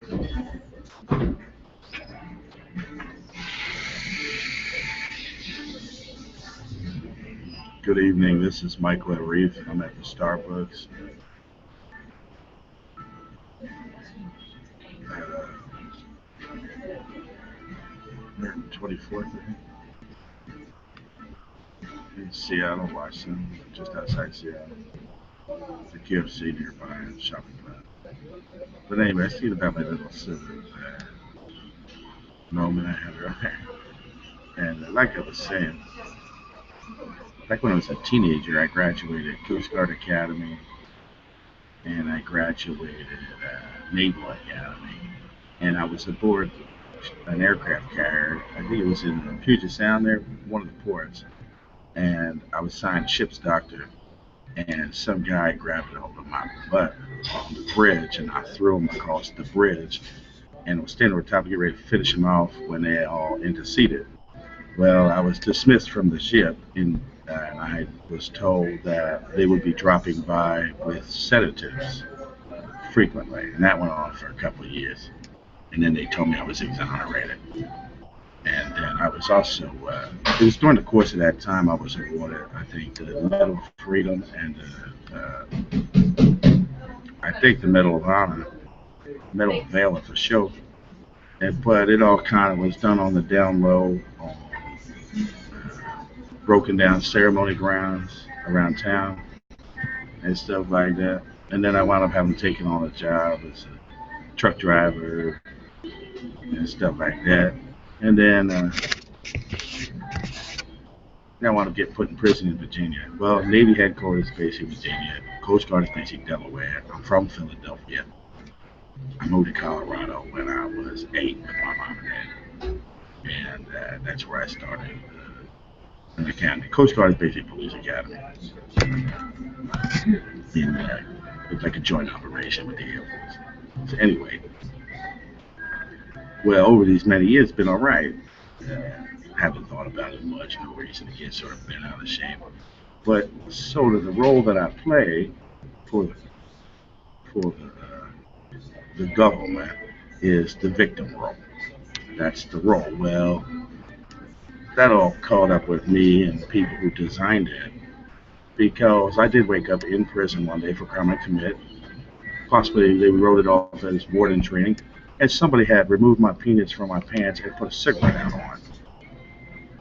Good evening. This is Michael at Reef. I'm at the Starbucks, 124th, I think, in Seattle, Washington, just outside Seattle. The QFC nearby, shopping plaza. But anyway, I see about my little silver moment I had earlier. And like I was saying, back when I was a teenager, I graduated Coast Guard Academy and I graduated Naval Academy. And I was aboard an aircraft carrier. I think it was in Puget Sound there, one of the ports. And I was assigned ship's doctor. And some guy grabbed a hold of my butt on the bridge, and I threw him across the bridge. And was standing over top to get ready to finish him off when they all interceded. Well, I was dismissed from the ship, and I was told that they would be dropping by with sedatives frequently, and that went on for a couple of years. And then they told me I was exonerated. And then I was also, it was during the course of that time I was awarded, I think, the Medal of Freedom and I think the Medal of Honor, Medal of Valor for sure. But it all kind of was done on the down low, on broken down ceremony grounds around town and stuff like that. And then I wound up having taken on a job as a truck driver and stuff like that. And then I wound up getting put in prison in Virginia. Well, Navy headquarters is based in Virginia. Coast Guard is based in Delaware. I'm from Philadelphia. I moved to Colorado when I was 8 with my mom and dad. And that's where I started in the academy. Coast Guard is basically police academy. And it's like a joint operation with the Air Force. So anyway, well, over these many years, it's been all right. Haven't thought about it much. No reason to get sort of bent out of shape. But sort of the role that I play for the government is the victim role. That's the role. Well, that all caught up with me and people who designed it because I did wake up in prison one day for crime I commit. Possibly they wrote it off as warden training, and somebody had removed my penis from my pants and put a cigarette out on it.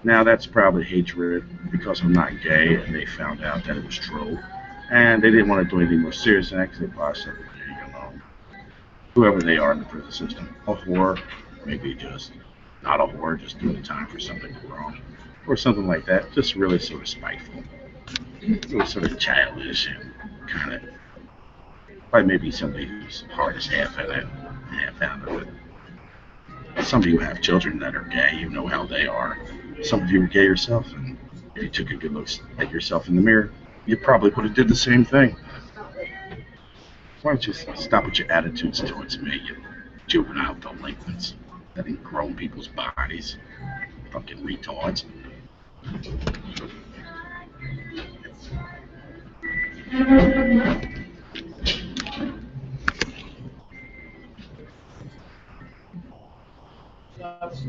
Now that's probably hatred because I'm not gay, and they found out that it was true, and they didn't want to do anything more serious than that because they possibly, whoever they are in the prison system, a whore, maybe just not a whore, just doing time for something wrong, or something like that. Just really sort of spiteful. It was sort of childish and kind of, like maybe somebody whose heart is half in it, half out of it. Some of you have children that are gay, you know how they are. Some of you are gay yourself, and if you took a good look at yourself in the mirror, you probably would have did the same thing. Why don't you stop with your attitudes towards me, you juvenile delinquents that in grown people's bodies, fucking retards.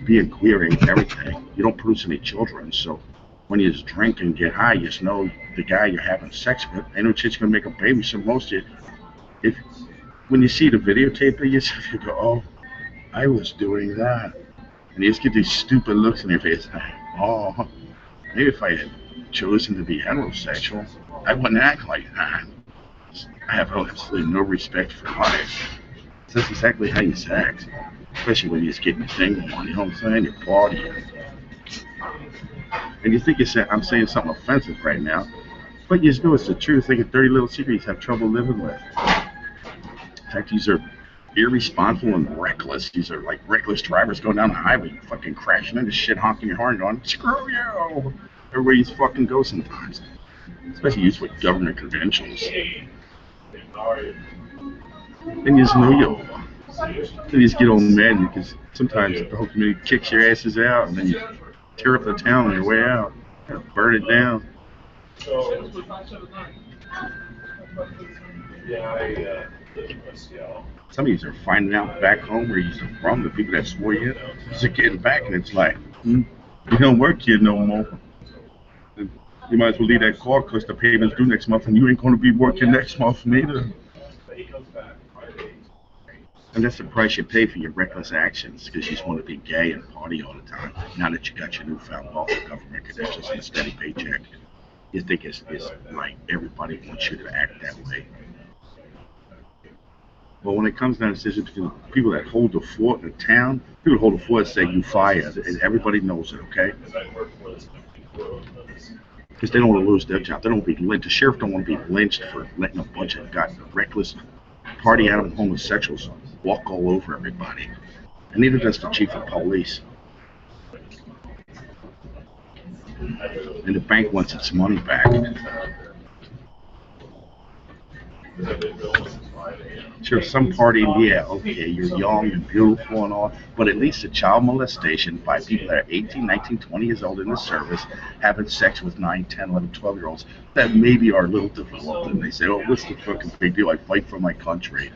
Being queer ain't everything. You don't produce any children, so when you just drink and get high, you just know the guy you're having sex with ain't no chance gonna make a baby. So most of you, if when you see the videotape of yourself, you go, "Oh, I was doing that," and you just get these stupid looks in your face. Like, oh, maybe if I had chosen to be heterosexual, I wouldn't act like that. I have absolutely no respect for life. That's exactly how you sex, especially when you're just getting a thing on. You know what I'm saying? You're partying, and you think I'm saying something offensive right now, but you just know it's the truth. Like a dirty little secret you have trouble living with. In fact, these are irresponsible and reckless. These are like reckless drivers going down the highway, fucking crashing into shit, honking your horn, going, "Screw you!" Everywhere you fucking go sometimes, especially used with government credentials. And you just know you over. Then you just get all mad because sometimes the whole community kicks your asses out, and then you tear up the town on your way out, burn it down. Some of these are finding out back home where you're from, the people that swore you, just getting back, and it's like, you don't work here no more. You might as well leave that car because the payment's due next month, and you ain't going to be working next month neither. And that's the price you pay for your reckless actions because you just want to be gay and party all the time. Now that you got your newfound wealth of government credentials and a steady paycheck, you think it's like everybody wants you to act that way. But when it comes down to decisions between people that hold the fort in the town, people that hold the fort say you fired, and everybody knows it, okay? Because they don't want to lose their job. They don't want to be lynched. The sheriff don't want to be lynched for letting a bunch of reckless party animal homosexuals walk all over everybody. And neither does the chief of police. And the bank wants its money back. Sure, some party, yeah, okay, you're young and beautiful and all, but at least a child molestation by people that are 18, 19, 20 years old in the service, having sex with 9, 10, 11, 12-year-olds that maybe are a little developed, and they say, oh, what's the fucking big deal? I fight for my country.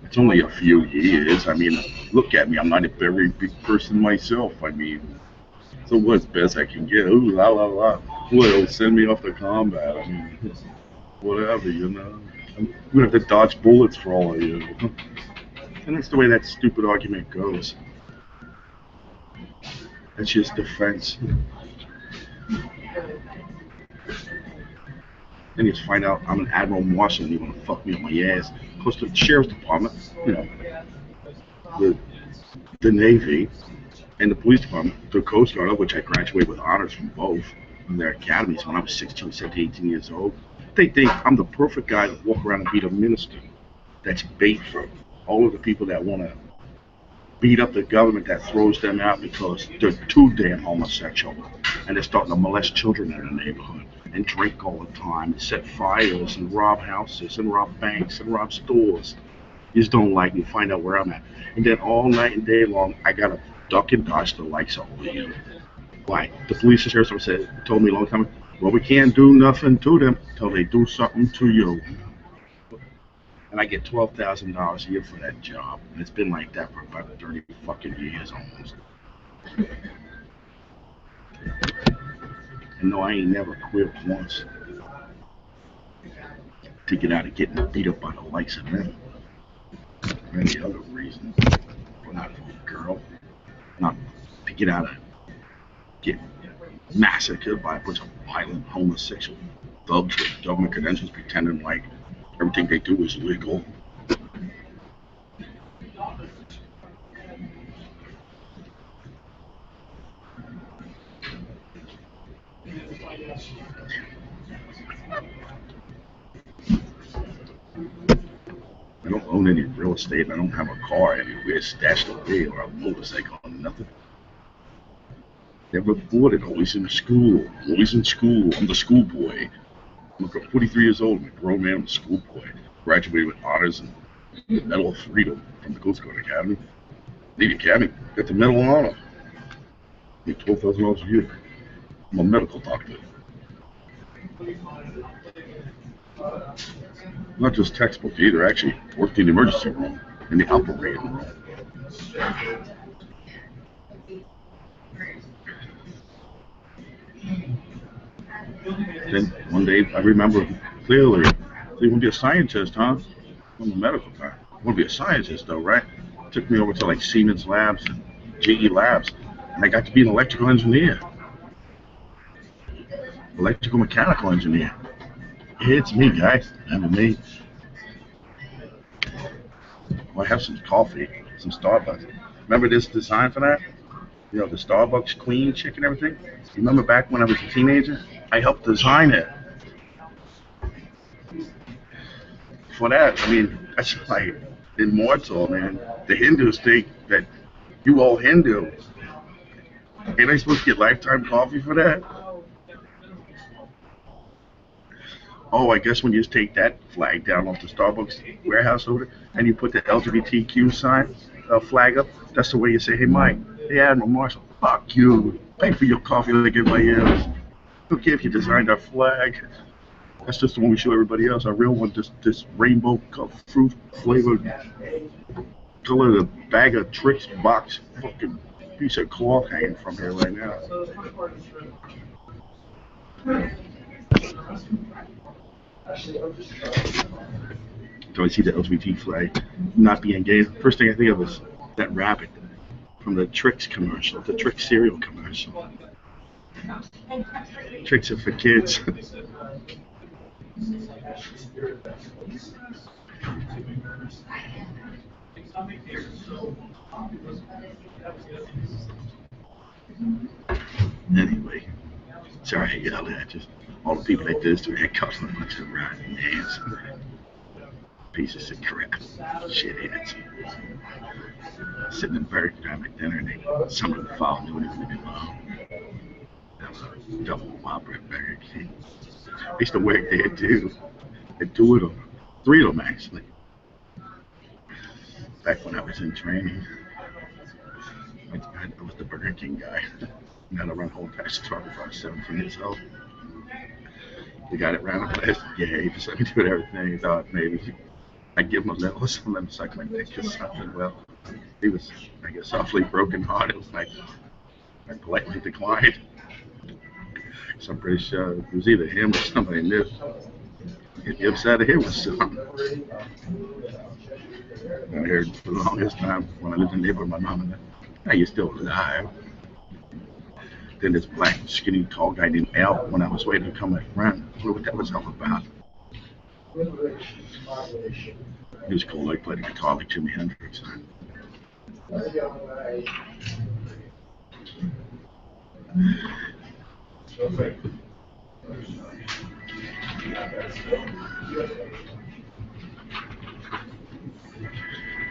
It's only a few years. I mean, look at me. I'm not a very big person myself. I mean, so what's best I can get? Ooh, la, la, la. What, it'll send me off to combat. I mean, whatever, you know. I'm going to have to dodge bullets for all of you. And that's the way that stupid argument goes. That's just defense. Then you just find out I'm an Admiral Marshal and you want to fuck me up my ass. Close to the Sheriff's Department, you know, the Navy, and the Police Department, the Coast Guard, of which I graduated with honors from both in their academies when I was 16, 17, 18 years old. They think I'm the perfect guy to walk around and beat a minister. That's bait for all of the people that want to beat up the government that throws them out because they're too damn homosexual and they're starting to molest children in the neighborhood and drink all the time and set fires and rob houses and rob banks and rob stores. You just don't like me, find out where I'm at. And then all night and day long, I got to duck and dodge the likes of all of you. Why? The police and sheriff told me a long time ago, well, we can't do nothing to them until they do something to you. And I get $12,000 a year for that job. And it's been like that for about 30 fucking years almost. And no, I ain't never quit once to get out of getting beat up by the likes of them. For any other reason. Not for a girl. Not to get out of get massacred by a bunch of violent homosexual thugs with government credentials pretending like everything they do is legal. I don't own any real estate. I don't have a car anywhere stashed away or a motorcycle or nothing. Never bought it. Always in school. Always in school. I'm the schoolboy. I'm 43 years old. I'm a grown man. I'm a schoolboy. Graduated with honors and Medal of Freedom from the Coast Guard Academy. Navy Academy. Got the Medal of Honor. Make $12,000 a year. I'm a medical doctor. Not just textbook either. Actually, worked in the emergency room, in the operating room. Then one day I remember clearly, you want to be a scientist, huh? I'm a medical guy. I want to be a scientist though, right? Took me over to like Siemens Labs and GE Labs, and I got to be an electrical engineer. Electrical mechanical engineer. It's me, guys. I'm me. Well, I have some coffee, some Starbucks. Remember this design for that? You know, the Starbucks Queen chick and everything? You remember back when I was a teenager? I helped design it. For that, I mean, that's like immortal, man. The Hindus think that you all Hindu. Ain't I supposed to get lifetime coffee for that? Oh, I guess when you just take that flag down off the Starbucks warehouse over there, and you put the LGBTQ flag up, that's the way you say, hey, Mike, hey, Admiral Marshall, fuck you. Pay for your coffee like in my ears. Don't care if you designed our flag. That's just the one we show everybody else. Our real one, this rainbow fruit flavored, color the bag of tricks box, fucking piece of cloth hanging from here right now. So I see the LGBT flag not being gay. First thing I think of is that rabbit from the Trix commercial, the Trix cereal commercial. Tricks are for kids. Anyway, sorry I yelled at just all the people that did this to me. I caught a bunch of rotten hands. Pieces of crap. Shitheads. Sitting in Burger King at dinner and some of them followed me when it was leaving alone. That was a double whopper at Burger King. I used to work there too. At two of them. Three of them actually. Back when I was in training. I was the Burger King guy. Now I run whole entire store before I was 17 years old. The guy that ran the place, yeah, he just let me do everything. He thought maybe I'd give him a little or something, let him suck my dick or something. Well, he was, I guess, awfully broken hearted. I politely declined. So I'm pretty sure it was either him or somebody new. He'd be upset to hear was something. I heard for the longest time when I lived in the neighborhood with my mom and dad, hey, you're still alive. Then this black, skinny, tall guy named Al, when I was waiting to come my friend, I don't know what that was all about. He was cool, like playing guitar like Jimi Hendrix.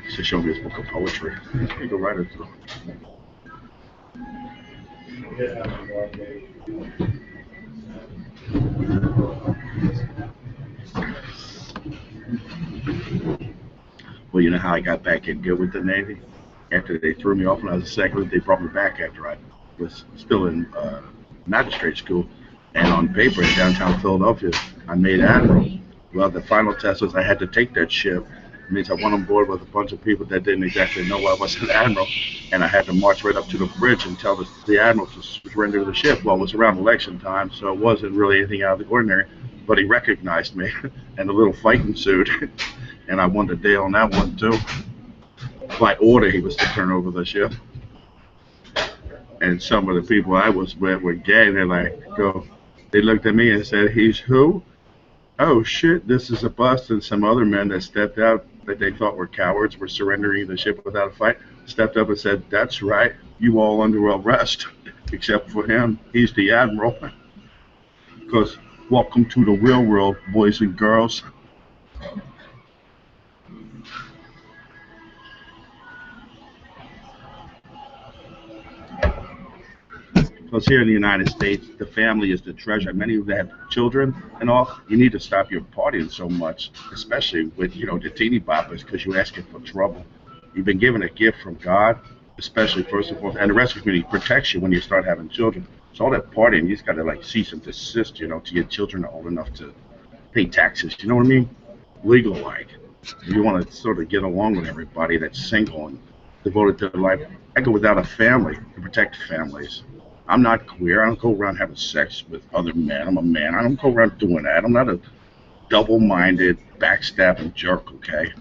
She showed me his book of poetry. He's a writer too. Well, you know how I got back in good with the Navy? After they threw me off when I was a second, they brought me back after I was still in magistrate school. And on paper in downtown Philadelphia, I made admiral. Well, the final test was I had to take that ship. It means I went on board with a bunch of people that didn't exactly know I was an admiral. And I had to march right up to the bridge and tell the admiral to surrender the ship. Well, it was around election time, so it wasn't really anything out of the ordinary. But he recognized me, and a little fight ensued. And I won the day on that one, too. By order, he was to turn over the ship. And some of the people I was with were gay, and they looked at me and said, he's who? Oh, shit, this is a bust. And some other men that stepped out that they thought were cowards were surrendering the ship without a fight, stepped up and said, that's right, you all under arrest, except for him. He's the admiral. Because welcome to the real world, boys and girls. Because here in the United States, the family is the treasure. Many of them have children and all. You need to stop your partying so much, especially with, the teeny boppers, because you're asking for trouble. You've been given a gift from God, especially first and foremost, and the rest of the community protects you when you start having children. So all that partying, you just got to cease and desist, till your children are old enough to pay taxes. You know what I mean? Legal-like. You want to sort of get along with everybody that's single and devoted to their life. I go without a family to protect families. I'm not queer. I don't go around having sex with other men. I'm a man. I don't go around doing that. I'm not a double-minded, backstabbing jerk, okay?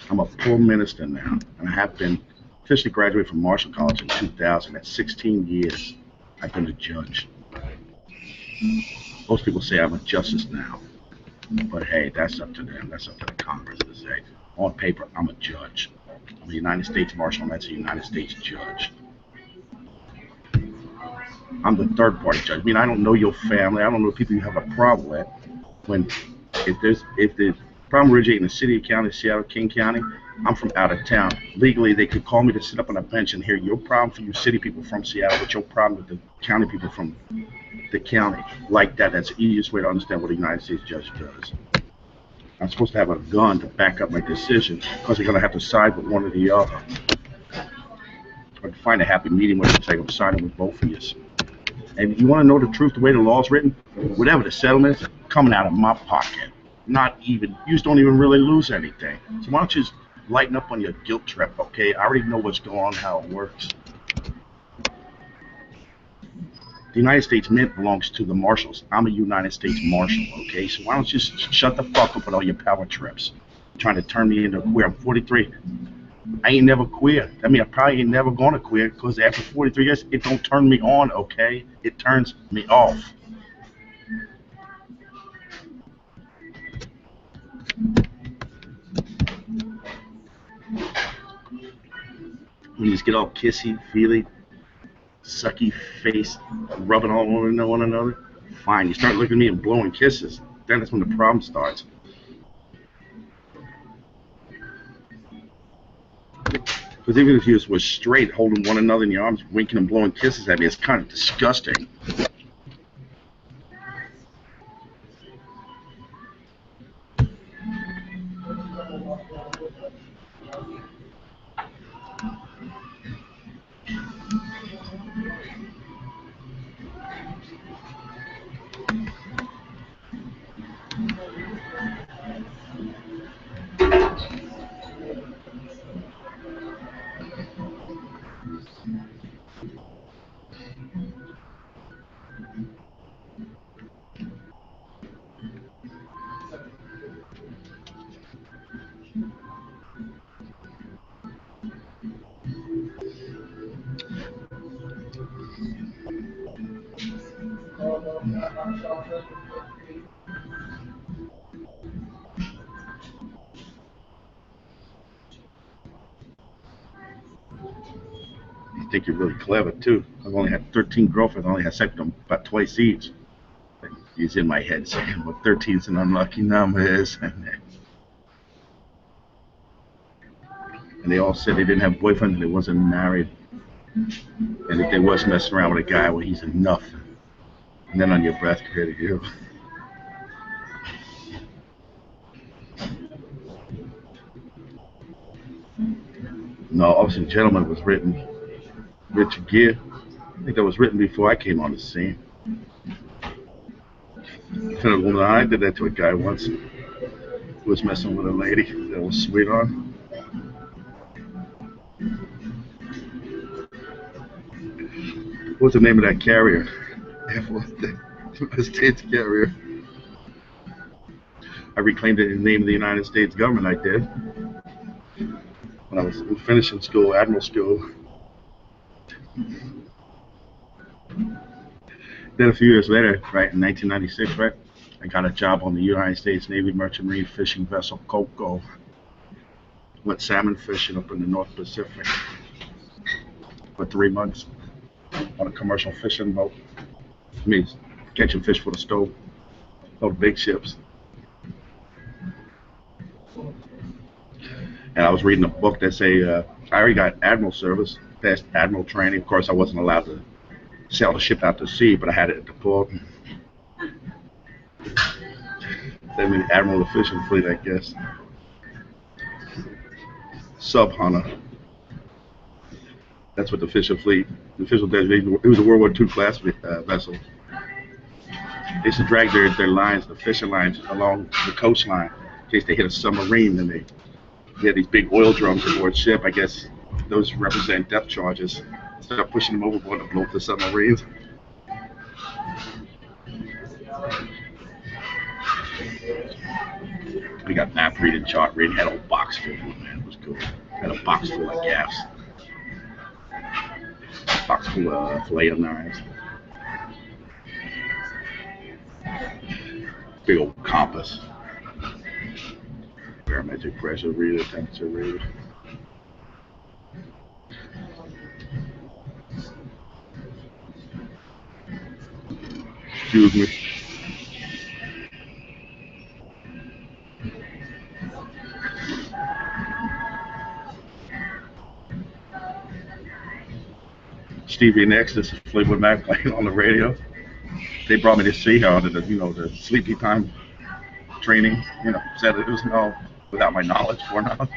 I'm a full minister now, and I have been officially graduated from Marshall College in 2000. At 16 years, I've been a judge. Most people say I'm a justice now, but hey, that's up to them. That's up to the Congress to say. On paper, I'm a judge. I'm a United States Marshal, and that's a United States judge. I'm the third party judge. I mean, I don't know your family. I don't know people you have a problem with. If the problem originates in the city, county, Seattle, King County, I'm from out of town. Legally, they could call me to sit up on a bench and hear your problem for you city people from Seattle, but your problem with the county people from the county. Like that, that's the easiest way to understand what a United States judge does. I'm supposed to have a gun to back up my decision because they're going to have to side with one or the other. Or to find a happy medium where they say I'm siding with both of you. And if you want to know the truth, the way the law is written, whatever the settlement is, coming out of my pocket. Not even, you just don't even really lose anything. So why don't you just lighten up on your guilt trip, okay? I already know what's going on, how it works. The United States Mint belongs to the Marshals. I'm a United States Marshal, okay? So why don't you just shut the fuck up with all your power trips? Trying to turn me into a queer. I'm 43. I ain't never queer. I mean, I probably ain't never gonna queer because after 43 years, it don't turn me on, okay? It turns me off. When you just get all kissy, feely, sucky face, rubbing all over one another, fine. You start looking at me and blowing kisses. Then that's when the problem starts. Because even if you was straight, holding one another in your arms, winking and blowing kisses at me, it's kind of disgusting. You think you're really clever too. I've only had 13 girlfriends. I only had sex with them about twice each. He's in my head saying, well, 13 is an unlucky number. And they all said they didn't have boyfriends and they wasn't married. And if they was messing around with a guy, well, he's enough. And then on your breath, here to you. No, Officer and Gentleman was written, Richard Gere. I think that was written before I came on the scene. I did that to a guy once who was messing with a lady that was sweet on. What's the name of that carrier? United States carrier. I reclaimed it in the name of the United States government. I did. When I was finishing school, Admiral School. Then a few years later, right, in 1996, right, I got a job on the United States Navy Merchant Marine fishing vessel Coco. Went salmon fishing up in the North Pacific for 3 months on a commercial fishing boat. I mean, catching fish for the stove, all the big ships. And I was reading a book that say I already got admiral service, passed admiral training. Of course, I wasn't allowed to sail the ship out to sea, but I had it at the port. That means admiral of the fishing fleet, I guess. Sub Hunter. That's what the fishing fleet, the official designation. It was a World War II class vessel. They used to drag their lines, the fishing lines, along the coastline in case they hit a submarine. And they had these big oil drums aboard ship. I guess those represent depth charges. Instead of pushing them overboard to blow up the submarines. We got map reading, chart reading, had a whole box full of them, man. It was cool. Had a box full of gaffs. A box full of fillet knives. Big old compass. Barometric pressure reader, temperature reader. Excuse me. Stevie Nicks, this is Fleetwood Mac playing on the radio. They brought me to see how the sleepy time training, said it was without my knowledge, foreknowledge.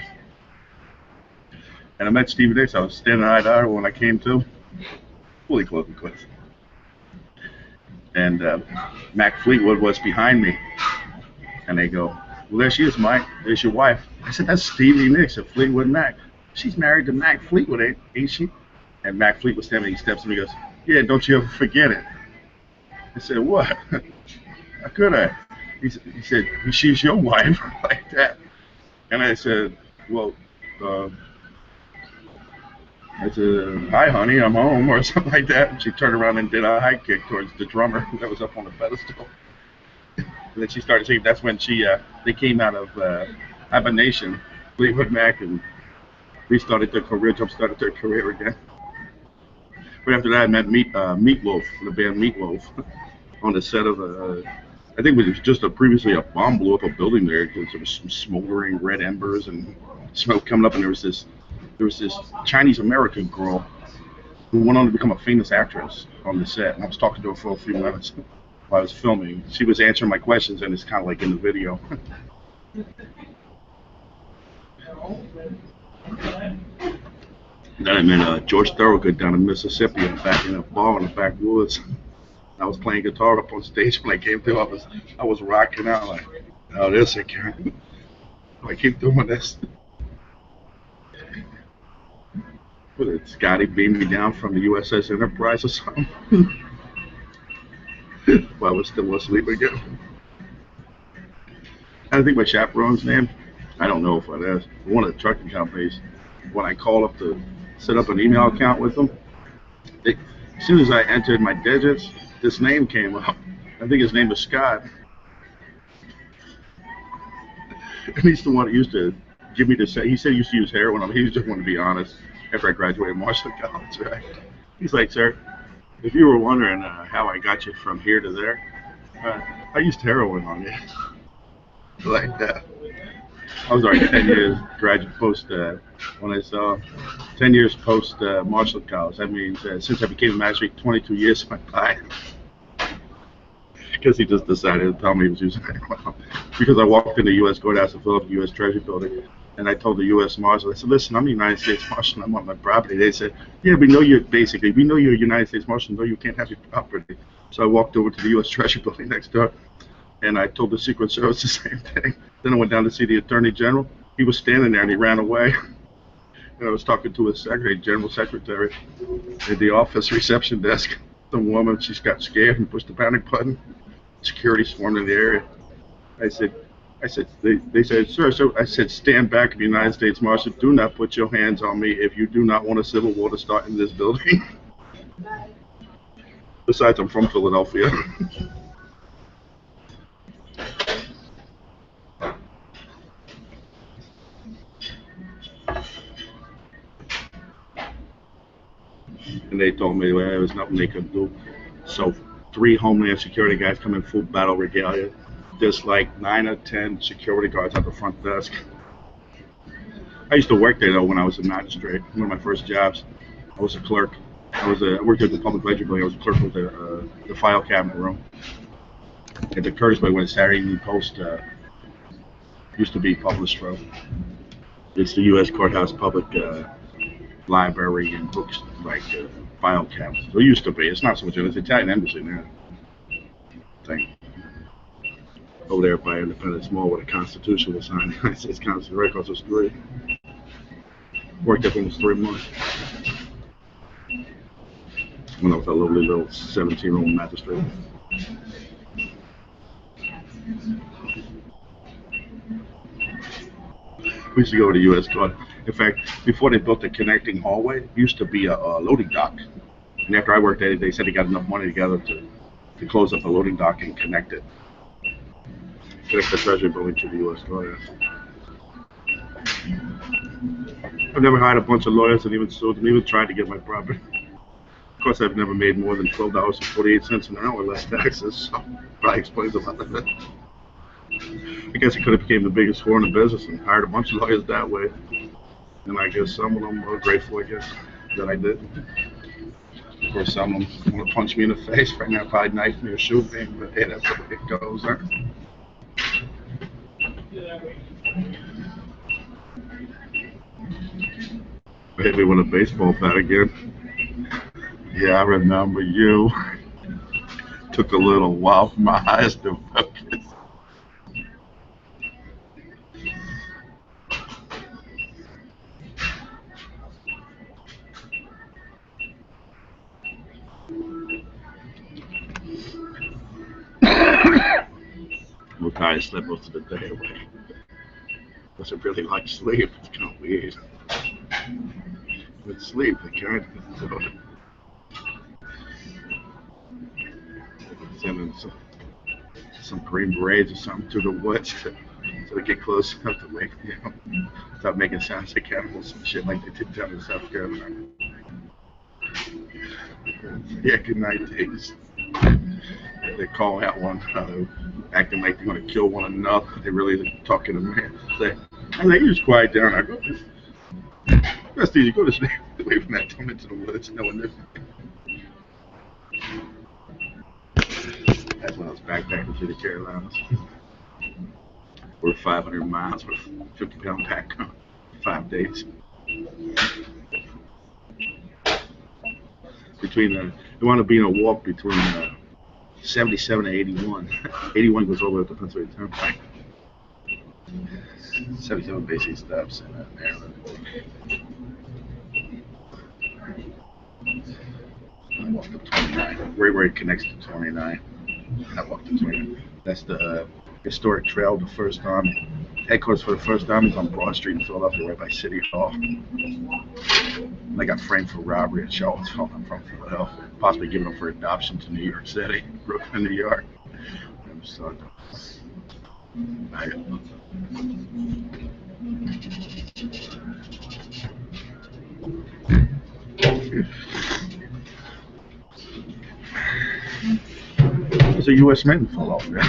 And I met Stevie Nicks. I was standing eye to eye when I came to, fully clothed and clipped. and Mac Fleetwood was behind me, and they go, "Well, there she is, Mike. There's your wife." I said, "That's Stevie Nicks of Fleetwood Mac. She's married to Mac Fleetwood, ain't she?" And Mac Fleetwood standing, he steps to me, and goes, "Yeah, don't you ever forget it." I said, "What? How could I?" He said, "She's your wife," like that. And I said, "Well, uh, I said, hi, honey, I'm home," or something like that. And she turned around and did a high kick towards the drummer that was up on the pedestal. And then she started singing. That's when they came out of hibernation, Fleetwood Mac, and restarted their career, jump started their career again. But after that, I met Meatloaf, the band Meatloaf, on the set of I think it was just previously a bomb blew up a building there. There was some smoldering red embers and smoke coming up, and there was this Chinese American girl who went on to become a famous actress on the set. And I was talking to her for a few minutes while I was filming. She was answering my questions, and it's kind of like in the video. Then I met George Thorogood down in Mississippi, in a bar in the backwoods. I was playing guitar up on stage when I came through. I was rocking out like, "Oh, this again." I keep doing this. Was it Scotty beamed me down from the USS Enterprise or something? While I was still asleep again. I think my chaperone's name. I don't know if it is. One of the trucking companies. When I called up to set up an email account with them, as soon as I entered my digits, this name came up. I think his name was Scott. And he's the one that used to give me the say. He said he used to use heroin on me. He just wanted to be honest. After I graduated Marshall College, right? He's like, "Sir, if you were wondering how I got you from here to there, I used heroin on you." Like that. I was already 10 years graduate post when I saw 10 years post Marshall College. That means since I became a magistrate, 22 years went by. Because he just decided to tell me he was using heroin. Because I walked in the U.S. courthouse in Philadelphia, U.S. Treasury building, and I told the U.S. Marshal, I said, "Listen, I'm a United States Marshal. I'm on my property." They said, "Yeah, we know you're a United States Marshal. No, you can't have your property." So I walked over to the U.S. Treasury building next door, and I told the Secret Service the same thing. Then I went down to see the Attorney General. He was standing there, and he ran away. And I was talking to his secretary, General Secretary, at the office reception desk. The woman, she got scared and pushed the panic button. Security swarmed in the area. I said, they said, "Sir," so I said, "Stand back of the United States Marshal. Do not put your hands on me if you do not want a civil war to start in this building." Besides, I'm from Philadelphia. And they told me, well, there was nothing they could do. So 3 Homeland Security guys come in full battle regalia. There's like 9 or 10 security guards at the front desk. I used to work there though when I was a magistrate. One of my first jobs, I was a clerk. I worked at the public ledger building. I was a clerk with the file cabinet room. At the Curtisburg, when Saturday Evening Post used to be published from. It's the U.S. Courthouse Public Library and books, like file cabinets. So it used to be. It's not so much. It's Italian embassy now. Thing. Over there by Independence Mall where the Constitution was signed. United States Constitution right across the street. Worked there for almost 3 months. When I was a lovely little 17-year-old magistrate. We used to go to the U.S. Court. In fact, before they built the connecting hallway, it used to be a loading dock. And after I worked there, they said they got enough money together to close up the loading dock and connect it. Connect the Treasury building to the U.S. Court. I've never hired a bunch of lawyers and even sued them, even tried to get my property. Of course, I've never made more than $12.48 an hour less taxes, so probably explains a lot of it. I guess I could have became the biggest whore in the business and hired a bunch of lawyers that way. And I guess some of them are grateful, I guess, that I did. Of course, some of them want to punch me in the face right now, probably knife me or shoot me, but hey, that's the way it goes, huh? Hit me with a baseball bat again. Yeah, I remember you. Took a little while for my eyes to focus. Look, I slept most of the day away. Doesn't really like sleep. It's kind of weird. With sleep, I kind of sending some Green Berets or something to the woods so they get close enough to wake me up. Stop making sounds like animals and shit like they did down in South Carolina. Yeah, good night, Davis. They call out one another, acting like they're going to kill one another. They really talking to me. I think you just quiet down. I go, that's easy. Go to sleep. Away from that. Come into the woods. No one lives. That's when I was backpacking through the Carolinas. We're 500 miles with 50-pound pack on 5 days. Between you want to be in a walk between 77 and 81. 81 goes all the way up to Pennsylvania Turnpike. 77 basically stops in Maryland. I walked up 29. Right where it connects to 29. I walked up 29. That's the historic trail of the First Army. Headquarters for the First Army is on Broad Street in Philadelphia, right by City Hall. They got framed for robbery in Charlottesville. I'm from Philadelphia. Possibly given them for adoption to New York City, Brooklyn, New York. I'm sorry. It's a U.S. man in Philadelphia.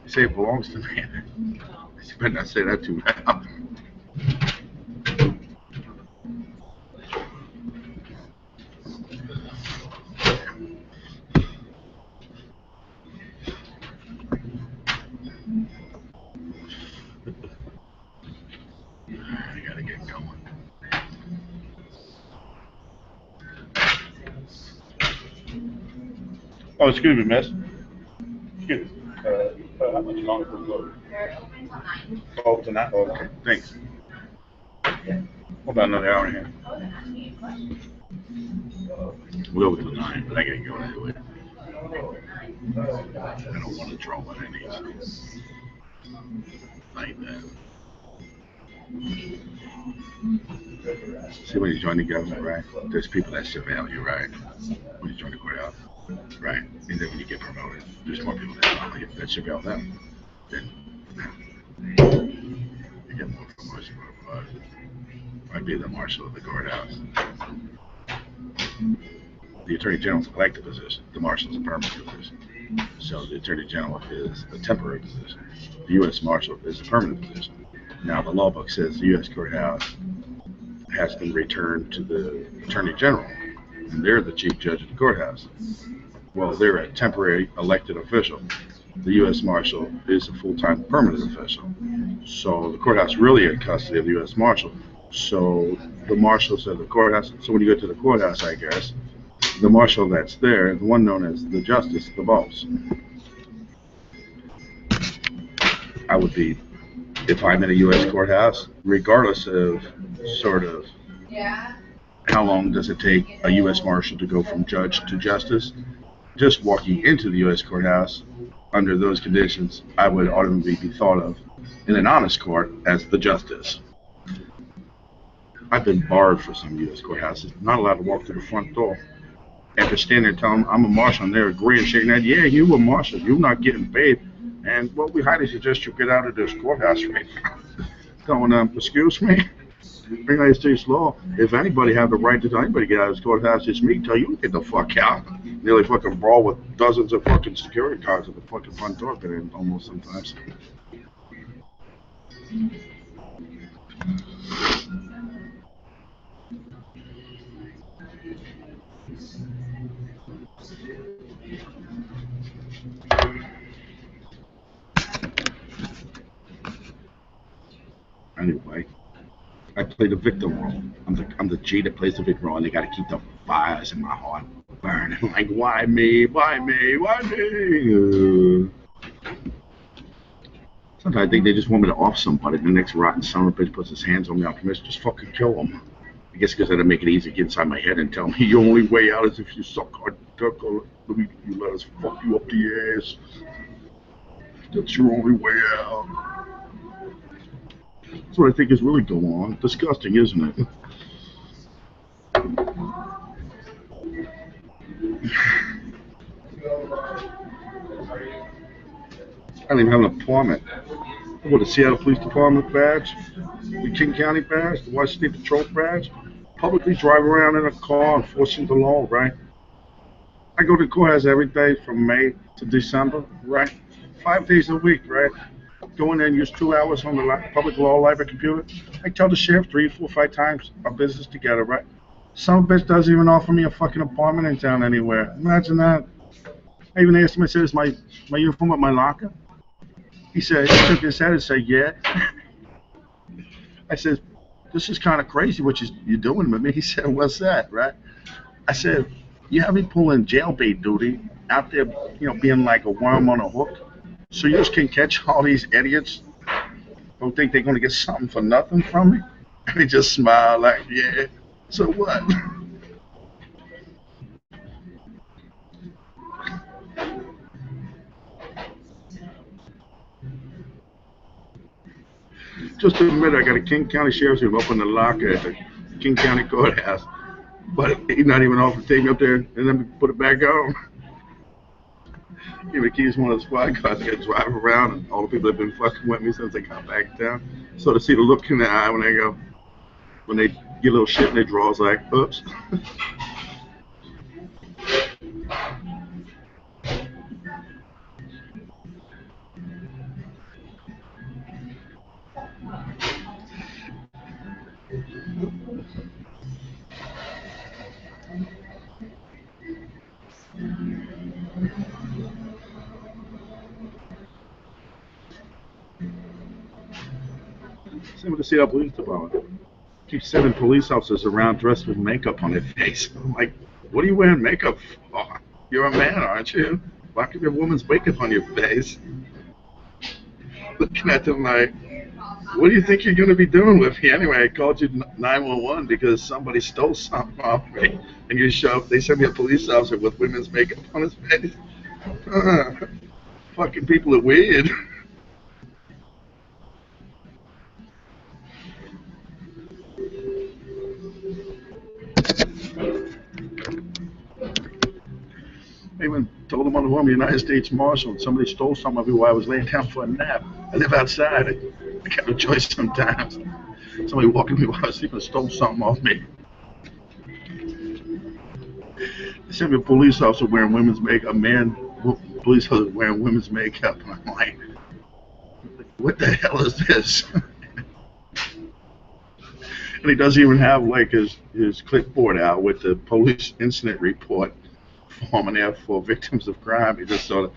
You say it belongs to me. You better not say that too loud. I gotta get going. Oh, excuse me, miss. Excuse me. How much longer will we go? They're open till 9. Oh, tonight? Oh, okay. Thanks. What about another hour and a half? Oh, they're asking you a question. We'll go till 9, but I gotta go anyway. I don't want to draw what I need. Like that. See, when you join the government, right? There's people that surveil you, right? When you join the courthouse, right? And then when you get promoted, there's more people that surveil them. Then you get more promotion, but I'd be the marshal of the courthouse. The attorney general is an elected position. The marshal is a permanent position. So the attorney general is a temporary position. The U.S. marshal is a permanent position. Now the law book says the U.S. courthouse has been returned to the attorney general, and they're the chief judge of the courthouse. Well, they're a temporary elected official. The U.S. marshal is a full-time permanent official. So the courthouse really in custody of the U.S. marshal. So the marshals of the courthouse. So when you go to the courthouse, I guess the marshal that's there, the one known as the justice, the boss. I would be, if I'm in a U.S. courthouse, regardless of sort of how long does it take a U.S. marshal to go from judge to justice, just walking into the U.S. courthouse under those conditions, I would automatically be thought of in an honest court as the justice. I've been barred for some U.S. courthouses, not allowed to walk to the front door. After standing there telling them I'm a marshal, and they're agreeing, shaking their head, yeah, you a marshal, you're not getting paid. And what we highly suggest you get out of this courthouse right now. Going, excuse me? United States law, if anybody have the right to tell anybody to get out of this courthouse, it's me. Tell you to get the fuck out. Nearly fucking brawl with dozens of fucking security guards at the fucking front door, but almost sometimes. Anyway, I play the victim role. I'm the G that plays the victim role, and they got to keep the fires in my heart burning. Like, why me? Why me? Why me? Sometimes I think they just want me to off somebody. The next rotten son of a bitch puts his hands on me, I'll just fucking kill him. I guess because that'll make it easy to get inside my head and tell me your only way out is if you suck our dick or you let us fuck you up the ass. That's your only way out. That's what I think is really going on. Disgusting, isn't it? I don't even have an appointment. What, the Seattle Police Department badge, the King County badge, the Washington State Patrol badge, publicly drive around in a car enforcing the law, right? I go to the courthouse every day from May to December, right? 5 days a week, right? Go in there and use 2 hours on the public law library computer. I tell the sheriff 3, 4, 5 times our business together, right? Some bitch doesn't even offer me a fucking apartment in town anywhere. Imagine that. I even asked him, I said, is my uniform at my locker? He said, he shook his head and said, yeah. I said, this is kind of crazy what you're doing with me. He said, what's that, right? I said, you have me pulling jailbait duty out there, being like a worm on a hook. So you just can catch all these idiots who think they're going to get something for nothing from me? And he just smiled like, yeah, so what? Just a minute, I got a King County Sheriff's room up in the locker at the King County Courthouse. But he's not even offering to take me up there and then put it back on. Give me the keys to one of the squad cars. I got to drive around, and all the people that have been fucking with me since they got back down. So to see the look in their eye when they get a little shit in their drawers, like, oops. Same with the Seattle Police Department. Keep sending police officers around dressed with makeup on their face. I'm like, what are you wearing makeup for? You're a man, aren't you? Why could you have woman's makeup on your face? Looking at them like, what do you think you're going to be doing with me? Anyway, I called you 911 because somebody stole something off me. And you show up, they send me a police officer with women's makeup on his face. Fucking people are weird. I even told them on the phone, the United States Marshal, and somebody stole something of me while I was laying down for a nap. I live outside. I got no choice sometimes. Somebody walking me while I was sleeping and stole something off me. They sent me a police officer wearing women's makeup, police officer wearing women's makeup, and I'm like, what the hell is this? And he doesn't even have like his clipboard out with the police incident report form in there for victims of crime. He just sort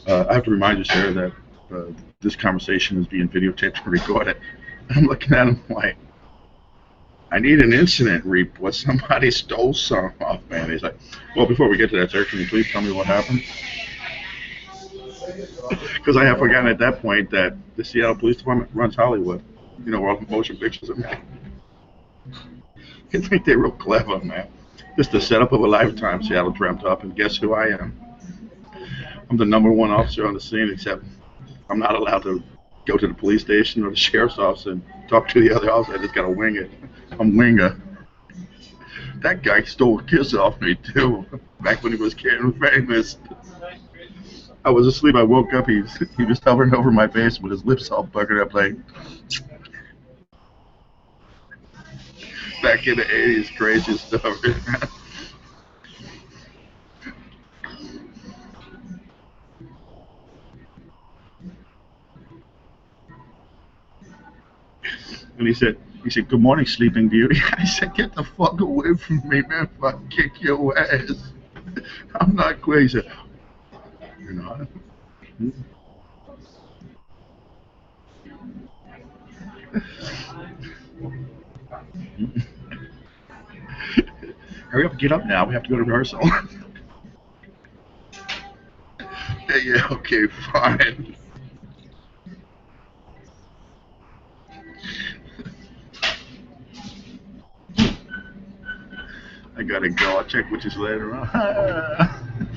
of, I have to remind you, sir, that this conversation is being videotaped and recorded. I'm looking at him like, I need an incident report. Somebody stole something off me. And he's like, well, before we get to that, sir, can you please tell me what happened? Because I have forgotten at that point that the Seattle Police Department runs Hollywood. Where all the motion pictures are made. I think they're real clever, man. Just the setup of a lifetime, Seattle dreamt up, and guess who I am? I'm the #1 officer on the scene, except I'm not allowed to go to the police station or the sheriff's office and talk to the other officer. I just gotta wing it. I'm winger. That guy stole a kiss off me, too, back when he was getting famous. I was asleep, I woke up, he was hovering over my face with his lips all puckered up like... Back in the 80s, crazy stuff. And he said, good morning, Sleeping Beauty. I said, get the fuck away from me, man, if I kick your ass. I'm not crazy. You're not? Hurry up, get up now. We have to go to rehearsal. Yeah, okay, fine. I gotta go. I'll check with you later on.